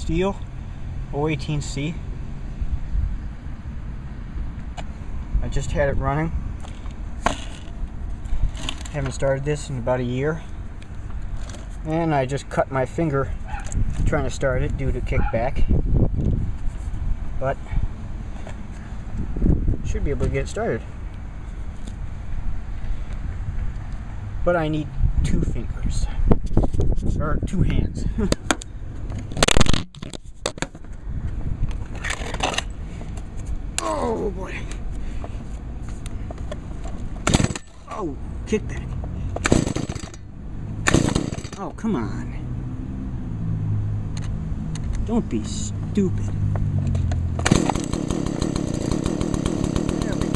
steel 018C. I just had it running. Haven't started this in about a year. And I just cut my finger trying to start it due to kickback. But should be able to get it started. But I need 2 fingers. Or 2 hands. Oh boy. Oh, kickback. Oh, come on. Don't be stupid. There we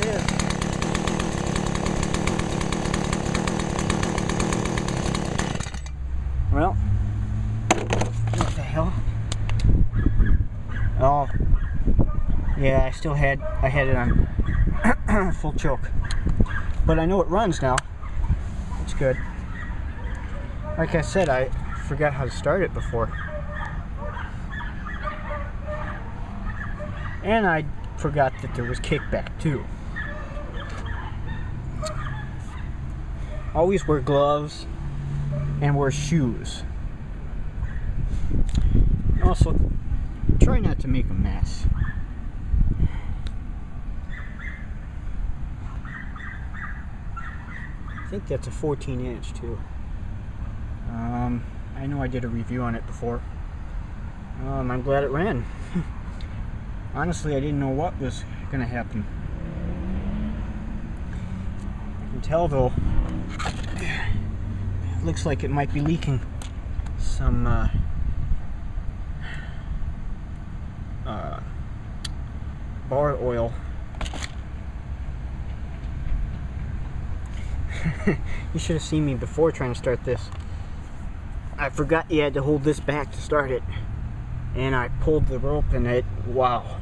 go. Well, what the hell? Oh, yeah, I had it on full choke, but I know it runs now. It's good. Like I said, I forgot how to start it before, and I forgot that there was kickback too. Always wear gloves and wear shoes. Also, try not to make a mess. I think that's a 14-inch too. I know I did a review on it before. I'm glad it ran. Honestly, I didn't know what was going to happen. I can tell though, it looks like it might be leaking some bar oil. You should have seen me before trying to start this. I forgot you had to hold this back to start it, and I pulled the rope and it, wow,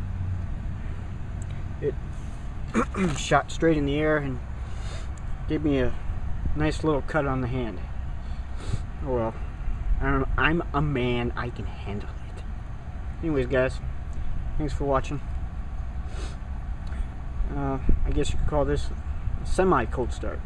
it shot straight in the air and gave me a nice little cut on the hand. Oh well, I'm a man, I can handle it. Anyways guys, thanks for watching. I guess you could call this a semi-cold start.